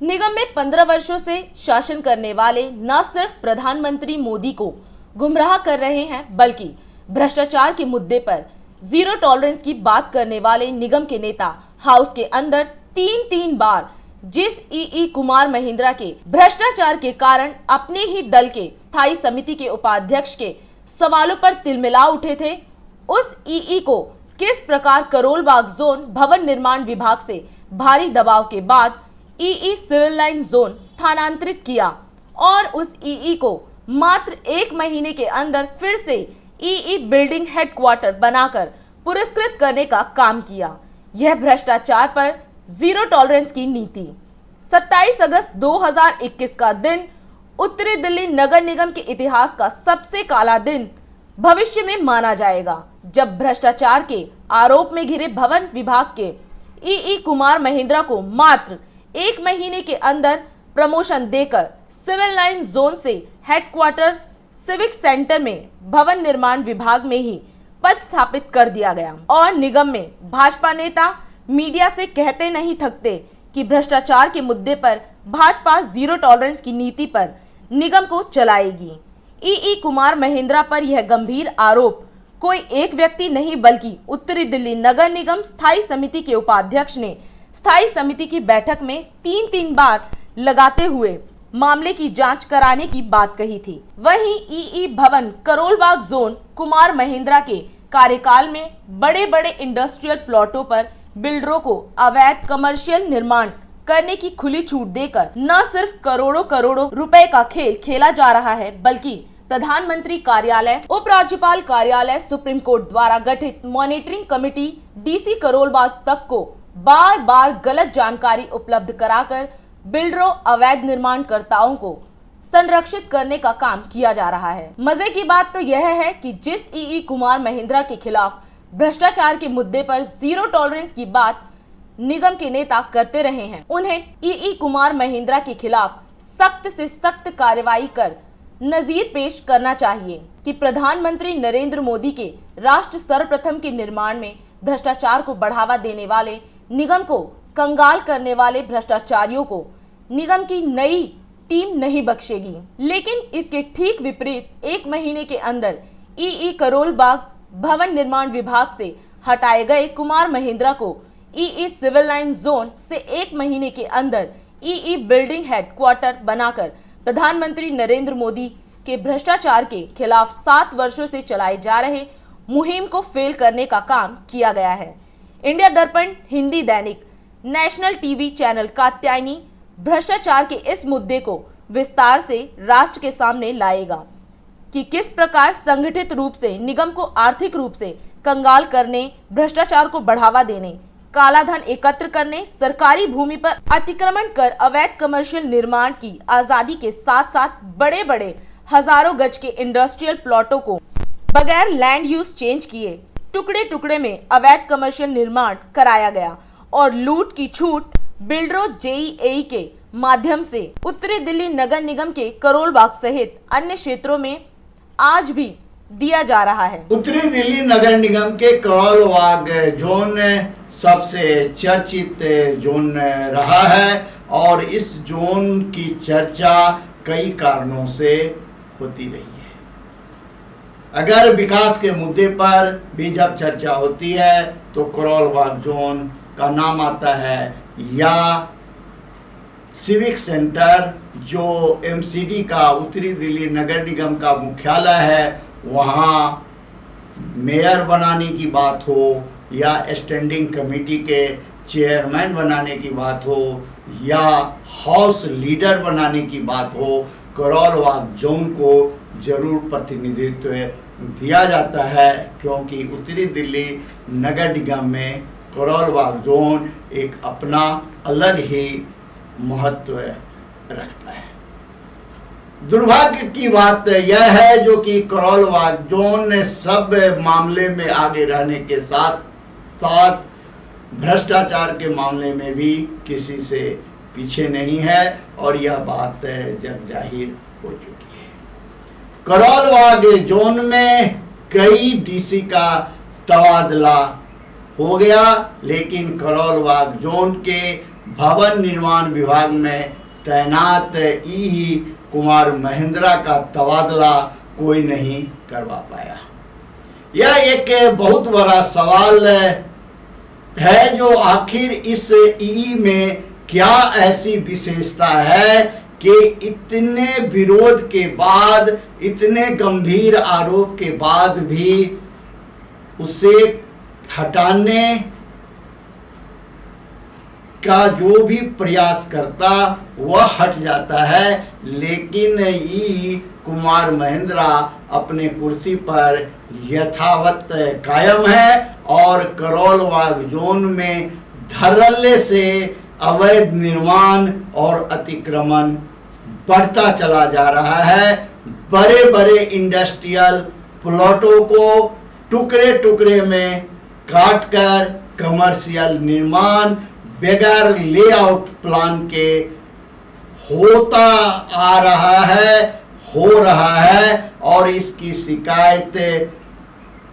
निगम में 15 वर्षों से शासन करने वाले न सिर्फ प्रधानमंत्री मोदी को गुमराह कर रहे हैं, बल्कि भ्रष्टाचार के मुद्दे पर जीरो टॉलरेंस की बात करने वाले निगम के नेता हाउस के अंदर तीन बार जिस ई कुमार महिंद्रा के भ्रष्टाचार के कारण अपने ही दल के स्थायी समिति के उपाध्यक्ष के सवालों पर तिलमिला उठे थे, उस ई को किस प्रकार करोल बाग जोन भवन निर्माण विभाग से भारी दबाव के बाद ई सिविल लाइन जोन स्थानांतरित किया और उस ई को मात्र 1 महीने के अंदर फिर से ई बिल्डिंग हेडक्वार्टर बनाकर पुरस्कृत करने का काम किया। यह भ्रष्टाचार पर जीरो टॉलरेंस की नीति। 27 अगस्त 2021 का दिन उत्तरी दिल्ली नगर निगम के इतिहास का सबसे काला दिन भविष्य में माना जाएगा, जब भ्रष्टाचार के आरोप में घिरे भवन विभाग के ई कुमार महिंद्रा को मात्र 1 महीने के अंदर प्रमोशन देकर सिविल लाइन जोन से हेडक्वार्टर सिविक सेंटर में भवन निर्माण विभाग में ही पद स्थापित कर दिया गया। और निगम में भाजपा नेता मीडिया से कहते नहीं थकते कि भ्रष्टाचार के मुद्दे पर भाजपा जीरो टॉलरेंस की नीति पर निगम को चलाएगी। ई कुमार महिंद्रा पर यह गंभीर आरोप कोई एक व्यक्ति नहीं, बल्कि उत्तरी दिल्ली नगर निगम स्थायी समिति के उपाध्यक्ष ने स्थायी समिति की बैठक में तीन बार लगाते हुए मामले की जांच कराने की बात कही थी। वहीं ई भवन करोल बाग जोन कुमार महिंद्रा के कार्यकाल में बड़े बड़े इंडस्ट्रियल प्लॉटों पर बिल्डरों को अवैध कमर्शियल निर्माण करने की खुली छूट देकर न सिर्फ करोड़ों रुपए का खेल खेला जा रहा है, बल्कि प्रधानमंत्री कार्यालय, उपराज्यपाल कार्यालय, सुप्रीम कोर्ट द्वारा गठित monitoring committee DC Karol Bagh तक को बार गलत जानकारी उपलब्ध कराकर बिल्डरों, अवैध निर्माणकर्ताओं को संरक्षित करने का काम किया जा रहा है। मजे की बात तो यह है कि जिस ई कुमार महिंद्रा के खिलाफ भ्रष्टाचार के मुद्दे पर जीरो टॉलरेंस की बात निगम के नेता करते रहे हैं, उन्हें ई कुमार महिंद्रा के खिलाफ सख्त से सख्त कार्रवाई कर नजीर पेश करना चाहिए कि प्रधानमंत्री नरेंद्र मोदी के राष्ट्र सर्वप्रथम के निर्माण में भ्रष्टाचार को बढ़ावा देने वाले, निगम को कंगाल करने वाले भ्रष्टाचारियों को निगम की नई टीम नहीं बख्शेगी। लेकिन इसके ठीक विपरीत 1 महीने के अंदर ई करोल बाग भवन निर्माण विभाग से हटाए गए कुमार महिंद्रा को ई सिविल लाइन जोन से 1 महीने के अंदर ई बिल्डिंग हेडक्वार्टर बनाकर प्रधानमंत्री नरेंद्र मोदी के भ्रष्टाचार के खिलाफ 7 वर्षों से चलाए जा रहे मुहिम को फेल करने का काम किया गया है। इंडिया दर्पण हिंदी दैनिक नेशनल टीवी चैनल कात्यायनी भ्रष्टाचार के इस मुद्दे को विस्तार से राष्ट्र के सामने लाएगा कि किस प्रकार संगठित रूप से निगम को आर्थिक रूप से कंगाल करने, भ्रष्टाचार को बढ़ावा देने, काला धन एकत्र करने, सरकारी भूमि पर अतिक्रमण कर अवैध कमर्शियल निर्माण की आजादी के साथ साथ बड़े हजारों गज के इंडस्ट्रियल प्लॉटों को बगैर लैंड यूज चेंज किए टुकड़े में अवैध कमर्शियल निर्माण कराया गया और लूट की छूट बिल्डरों जेईई के माध्यम से उत्तरी दिल्ली नगर निगम के करोल बाग सहित अन्य क्षेत्रों में आज भी दिया जा रहा है। उत्तरी दिल्ली नगर निगम के करोल बाग जोन सबसे चर्चित जोन रहा है और इस जोन की चर्चा कई कारणों से होती रही है। अगर विकास के मुद्दे पर भी जब चर्चा होती है तो करोल बाग जोन का नाम आता है, या सिविक सेंटर जो एमसीडी का उत्तरी दिल्ली नगर निगम का मुख्यालय है, वहाँ मेयर बनाने की बात हो या स्टैंडिंग कमेटी के चेयरमैन बनाने की बात हो या हाउस लीडर बनाने की बात हो, करोल बाग जोन को जरूर प्रतिनिधित्व दिया जाता है, क्योंकि उत्तरी दिल्ली नगर निगम में करोल बाग जोन एक अपना अलग ही महत्व रखता है। दुर्भाग्य की बात यह है जो कि करोल बाग जोन सब मामले में आगे रहने के साथ साथ भ्रष्टाचार के मामले में भी किसी से पीछे नहीं है और यह बात जग जाहिर हो चुकी है। करोल बाग जोन में कई डीसी का तबादला हो गया, लेकिन करोल बाग जोन के भवन निर्माण विभाग में तैनात ई कुमार महेंद्रा का तबादला कोई नहीं करवा पाया। यह एक बहुत बड़ा सवाल है जो आखिर इस ई में क्या ऐसी विशेषता है कि इतने विरोध के बाद, इतने गंभीर आरोप के बाद भी उसे हटाने का जो भी प्रयास करता वह हट जाता है, लेकिन ई कुमार महेंद्रा अपने कुर्सी पर यथावत कायम है और करोल बाग जोन में धड़ल्ले से अवैध निर्माण और अतिक्रमण बढ़ता चला जा रहा है। बड़े बड़े इंडस्ट्रियल प्लॉटों को टुकड़े टुकड़े में काटकर कमर्शियल निर्माण बगैर लेआउट प्लान के होता आ रहा है, हो रहा है और इसकी शिकायत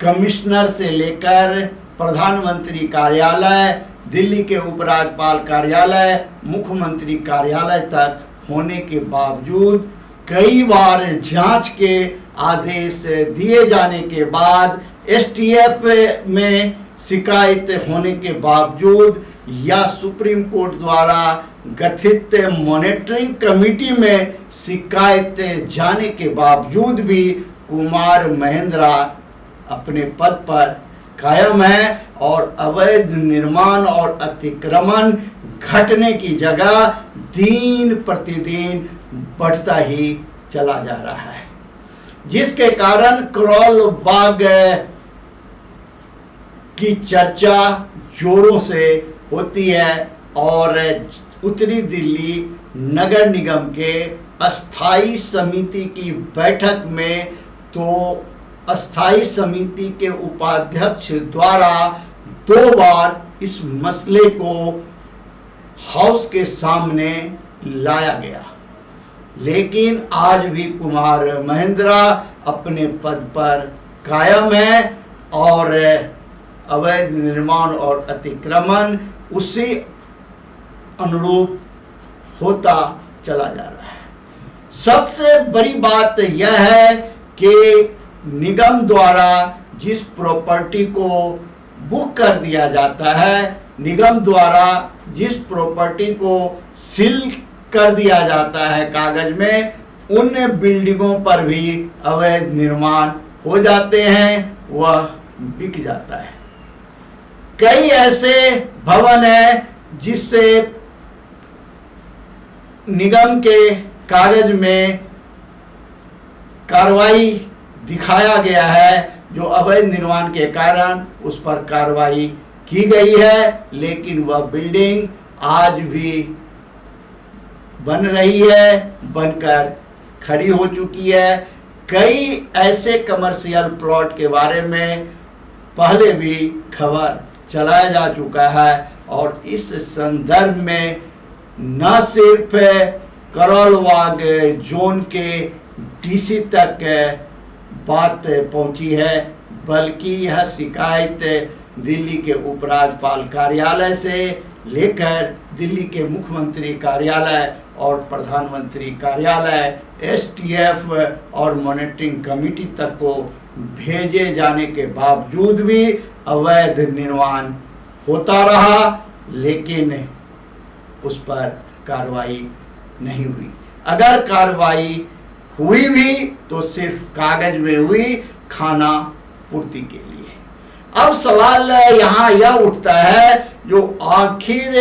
कमिश्नर से लेकर प्रधानमंत्री कार्यालय, दिल्ली के उपराज्यपाल कार्यालय, मुख्यमंत्री कार्यालय तक होने के बावजूद, कई बार जांच के आदेश दिए जाने के बाद, एसटीएफ में शिकायत होने के बावजूद या सुप्रीम कोर्ट द्वारा गठित मॉनिटरिंग कमेटी में शिकायत जाने के बावजूद भी कुमार महेंद्रा अपने पद पर कायम है और अवैध निर्माण और अतिक्रमण घटने की जगह दिन प्रतिदिन बढ़ता ही चला जा रहा है, जिसके कारण करोल बाग की चर्चा जोरों से होती है और उत्तरी दिल्ली नगर निगम के अस्थाई समिति की बैठक में तो अस्थाई समिति के उपाध्यक्ष द्वारा 2 बार इस मसले को हाउस के सामने लाया गया, लेकिन आज भी कुमार महेंद्रा अपने पद पर कायम है और अवैध निर्माण और अतिक्रमण उसी अनुरूप होता चला जा रहा है। सबसे बड़ी बात यह है कि निगम द्वारा जिस प्रॉपर्टी को बुक कर दिया जाता है, निगम द्वारा जिस प्रॉपर्टी को सील कर दिया जाता है कागज में, उन बिल्डिंगों पर भी अवैध निर्माण हो जाते हैं, वह बिक जाता है। कई ऐसे भवन हैं जिससे निगम के कागज में कार्रवाई दिखाया गया है, जो अवैध निर्माण के कारण उस पर कार्रवाई की गई है, लेकिन वह बिल्डिंग आज भी बन रही है, बनकर खड़ी हो चुकी है। कई ऐसे कमर्शियल प्लॉट के बारे में पहले भी खबर चलाया जा चुका है और इस संदर्भ में न सिर्फ करोल बाग जोन के डीसी तक बात पहुंची है, बल्कि यह शिकायत दिल्ली के उपराज्यपाल कार्यालय से लेकर दिल्ली के मुख्यमंत्री कार्यालय और प्रधानमंत्री कार्यालय, एसटीएफ और मॉनिटरिंग कमेटी तक को भेजे जाने के बावजूद भी अवैध निर्माण होता रहा, लेकिन उस पर कार्रवाई नहीं हुई। अगर कार्रवाई हुई भी तो सिर्फ कागज में हुई, खाना पूर्ति के लिए। अब सवाल यहाँ यह उठता है, जो आखिर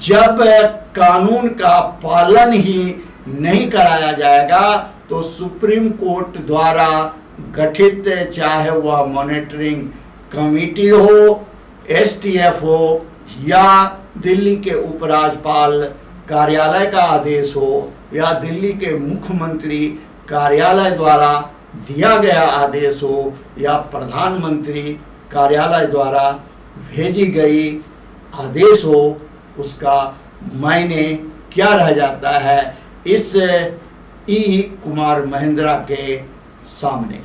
जब कानून का पालन ही नहीं कराया जाएगा तो सुप्रीम कोर्ट द्वारा गठित, चाहे वह मॉनिटरिंग कमेटी हो, एसटीएफ हो या दिल्ली के उपराज्यपाल कार्यालय का आदेश हो या दिल्ली के मुख्यमंत्री कार्यालय द्वारा दिया गया आदेश हो या प्रधानमंत्री कार्यालय द्वारा भेजी गई आदेश हो, उसका मायने क्या रह जाता है इस ई कुमार महेंद्रा के सामने।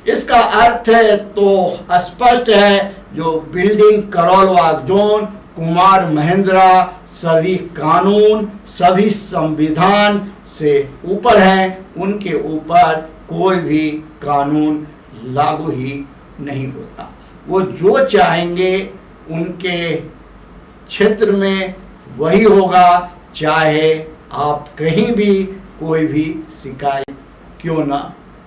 इसका अर्थ तो स्पष्ट है, जो बिल्डिंग करोल बाग जोन कुमार महिंद्रा सभी कानून, सभी संविधान से ऊपर हैं, उनके ऊपर कोई भी कानून लागू ही नहीं होता। वो जो चाहेंगे उनके क्षेत्र में वही होगा, चाहे आप कहीं भी कोई भी शिकायत क्यों ना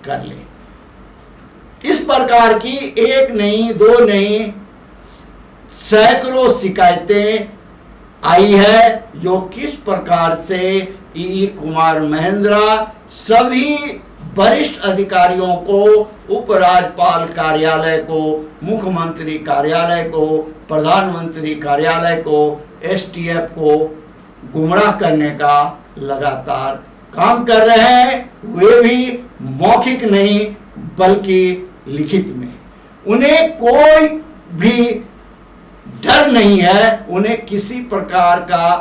कर ले। इस प्रकार की एक नहीं, दो नहीं, सैकड़ों शिकायतें आई है जो किस प्रकार से ई कुमार महिंद्रा सभी वरिष्ठ अधिकारियों को, उपराज्यपाल कार्यालय को, मुख्यमंत्री कार्यालय को, प्रधानमंत्री कार्यालय को, एसटीएफ को गुमराह करने का लगातार काम कर रहे हैं, वे भी मौखिक नहीं बल्कि लिखित में। उन्हें कोई भी डर नहीं है, उन्हें किसी प्रकार का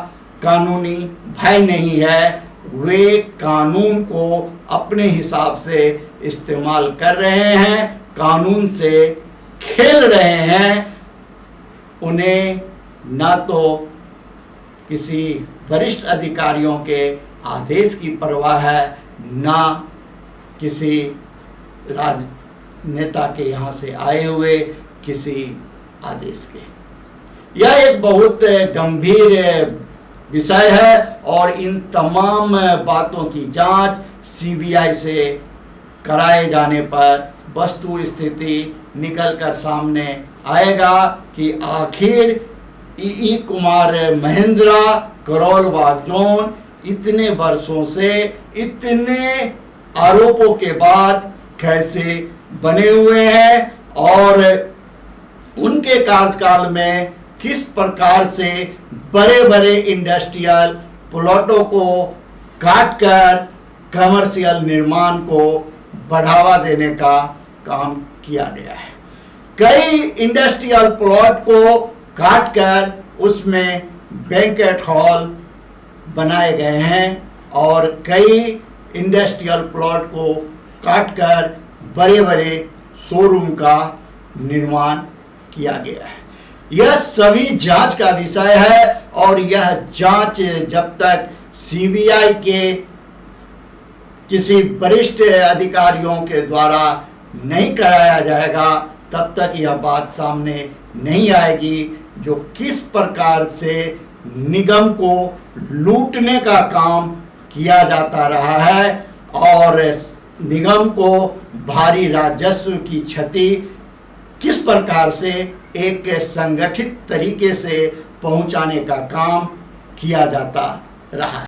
कानूनी भय नहीं है। वे कानून को अपने हिसाब से इस्तेमाल कर रहे हैं, कानून से खेल रहे हैं। उन्हें ना तो किसी वरिष्ठ अधिकारियों के आदेश की परवाह है, ना किसी राजनेता के यहाँ से आए हुए किसी आदेश के। यह एक बहुत गंभीर विषय है और इन तमाम बातों की जांच सीबीआई से कराए जाने पर वस्तु स्थिति निकल कर सामने आएगा कि आखिर ई कुमार महिंद्रा करोल बाग जोन इतने वर्षों से, इतने आरोपों के बाद कैसे बने हुए हैं और उनके कार्यकाल में किस प्रकार से बड़े बड़े इंडस्ट्रियल प्लॉटों को काटकर कमर्शियल निर्माण को बढ़ावा देने का काम किया गया है। कई इंडस्ट्रियल प्लॉट को काटकर उसमें बैंकेट हॉल बनाए गए हैं और कई इंडस्ट्रियल प्लॉट को काटकर बड़े बड़े शोरूम का निर्माण किया गया है। यह सभी जांच का विषय है और यह जांच जब तक सीबीआई के किसी वरिष्ठ अधिकारियों के द्वारा नहीं कराया जाएगा तब तक यह बात सामने नहीं आएगी जो किस प्रकार से निगम को लूटने का काम किया जाता रहा है और निगम को भारी राजस्व की क्षति किस प्रकार से एक संगठित तरीके से पहुंचाने का काम किया जाता रहा है।